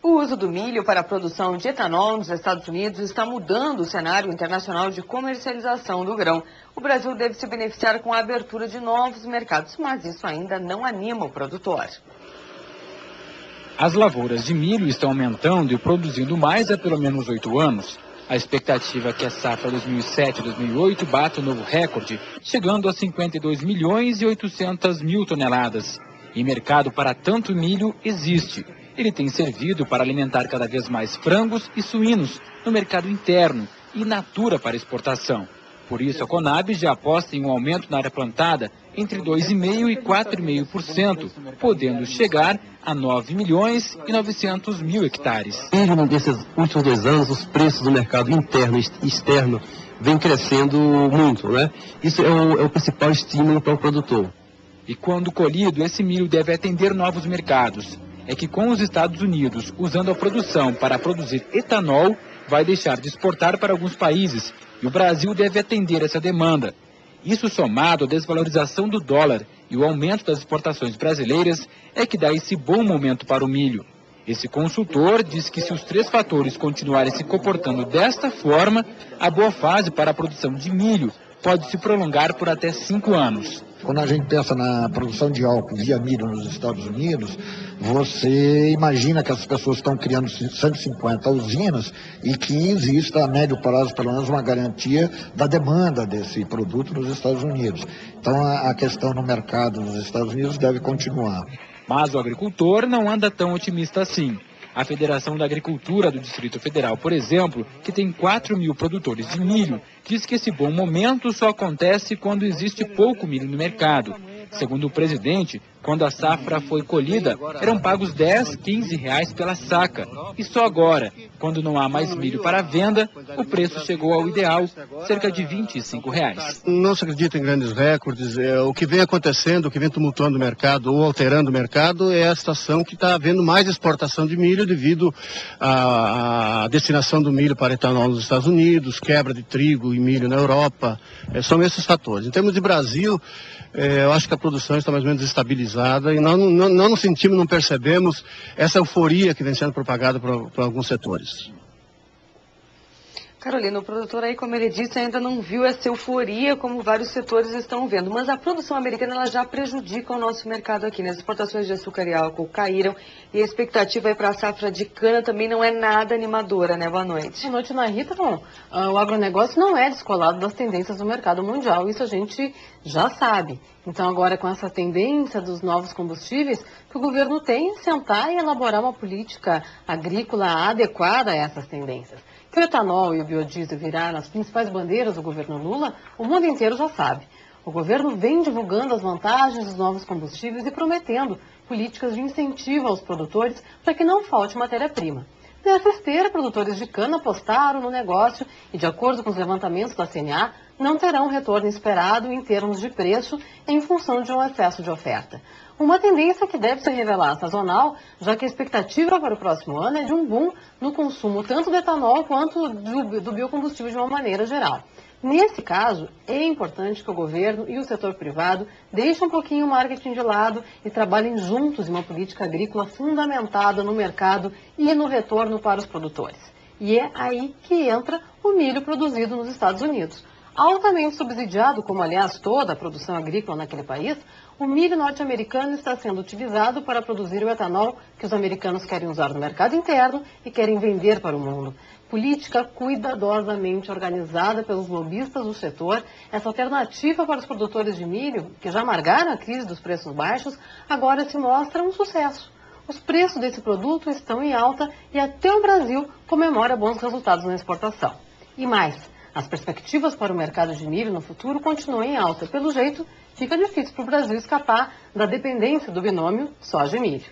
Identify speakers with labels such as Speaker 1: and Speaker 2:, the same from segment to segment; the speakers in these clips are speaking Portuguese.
Speaker 1: O uso do milho para a produção de etanol nos Estados Unidos está mudando o cenário internacional de comercialização do grão. O Brasil deve se beneficiar com a abertura de novos mercados, mas isso ainda não anima o produtor.
Speaker 2: As lavouras de milho estão aumentando e produzindo mais há pelo menos 8 anos. A expectativa é que a safra 2007-2008 bata um novo recorde, chegando a 52 milhões e 800 mil toneladas. E mercado para tanto milho existe. Ele tem servido para alimentar cada vez mais frangos e suínos no mercado interno e in natura para exportação. Por isso, a Conab já aposta em um aumento na área plantada entre 2,5% e 4,5%, podendo chegar a 9 milhões e 900 mil hectares.
Speaker 3: Nesses últimos 2 anos, os preços do mercado interno e externo vêm crescendo muito, né? Isso é o principal estímulo para o produtor.
Speaker 2: E quando colhido, esse milho deve atender novos mercados. É que com os Estados Unidos usando a produção para produzir etanol, vai deixar de exportar para alguns países e o Brasil deve atender essa demanda. Isso somado à desvalorização do dólar e o aumento das exportações brasileiras é que dá esse bom momento para o milho. Esse consultor diz que se os 3 fatores continuarem se comportando desta forma, a boa fase para a produção de milho pode se prolongar por até 5 anos.
Speaker 4: Quando a gente pensa na produção de álcool via milho nos Estados Unidos, você imagina que as pessoas estão criando 150 usinas e que exista a médio prazo, pelo menos, uma garantia da demanda desse produto nos Estados Unidos. Então, a questão no mercado nos Estados Unidos deve continuar.
Speaker 2: Mas o agricultor não anda tão otimista assim. A Federação da Agricultura do Distrito Federal, por exemplo, que tem 4 mil produtores de milho, diz que esse bom momento só acontece quando existe pouco milho no mercado. Segundo o presidente, quando a safra foi colhida, eram pagos R$10, R$15 pela saca. E só agora, quando não há mais milho para venda, o preço chegou ao ideal, cerca de R$25.
Speaker 5: Não se acredita em grandes recordes. O que vem acontecendo, o que vem tumultuando o mercado ou alterando o mercado é a situação que está havendo mais exportação de milho devido à destinação do milho para etanol nos Estados Unidos, quebra de trigo e milho na Europa. São esses fatores. Em termos de Brasil, eu acho que a produção está mais ou menos estabilizada e nós não sentimos, não percebemos essa euforia que vem sendo propagada por alguns setores.
Speaker 1: Carolina, o produtor aí, como ele disse, ainda não viu essa euforia como vários setores estão vendo, mas a produção americana ela já prejudica o nosso mercado aqui, né? As exportações de açúcar e álcool caíram e a expectativa aí para a safra de cana também não é nada animadora, né? Boa noite.
Speaker 6: Boa noite, Ana Rita. Bom, o agronegócio não é descolado das tendências do mercado mundial, isso a gente já sabe. Então agora com essa tendência dos novos combustíveis, que o governo tem que sentar e elaborar uma política agrícola adequada a essas tendências. Que o etanol e o biodiesel viraram as principais bandeiras do governo Lula, o mundo inteiro já sabe. O governo vem divulgando as vantagens dos novos combustíveis e prometendo políticas de incentivo aos produtores para que não falte matéria-prima. Nessa esteira, produtores de cana apostaram no negócio e, de acordo com os levantamentos da CNA, não terão o retorno esperado em termos de preço em função de um excesso de oferta. Uma tendência que deve se revelar sazonal, já que a expectativa para o próximo ano é de um boom no consumo tanto do etanol quanto do biocombustível de uma maneira geral. Nesse caso, é importante que o governo e o setor privado deixem um pouquinho o marketing de lado e trabalhem juntos em uma política agrícola fundamentada no mercado e no retorno para os produtores. E é aí que entra o milho produzido nos Estados Unidos. Altamente subsidiado, como aliás toda a produção agrícola naquele país, o milho norte-americano está sendo utilizado para produzir o etanol que os americanos querem usar no mercado interno e querem vender para o mundo. Política cuidadosamente organizada pelos lobistas do setor, essa alternativa para os produtores de milho, que já amargaram a crise dos preços baixos, agora se mostra um sucesso. Os preços desse produto estão em alta e até o Brasil comemora bons resultados na exportação. E mais, as perspectivas para o mercado de milho no futuro continuam em alta. Pelo jeito, fica difícil para o Brasil escapar da dependência do binômio soja e milho.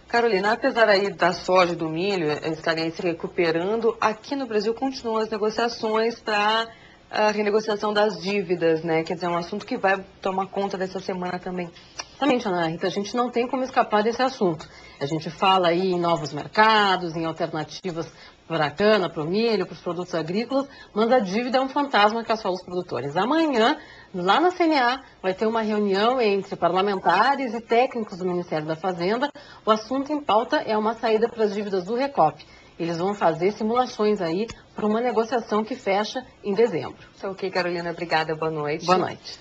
Speaker 1: Carolina, apesar aí da soja e do milho estarem se recuperando, aqui no Brasil continuam as negociações para a renegociação das dívidas, né? Quer dizer, é um assunto que vai tomar conta dessa semana também.
Speaker 6: Exatamente, Ana Rita, a gente não tem como escapar desse assunto. A gente fala aí em novos mercados, em alternativas para a cana, para o milho, para os produtos agrícolas, mas a dívida é um fantasma que assola os produtores. Amanhã, lá na CNA, vai ter uma reunião entre parlamentares e técnicos do Ministério da Fazenda. O assunto em pauta é uma saída para as dívidas do Recop. Eles vão fazer simulações aí para uma negociação que fecha em dezembro.
Speaker 1: Então, ok, Carolina, obrigada, boa noite.
Speaker 6: Boa noite.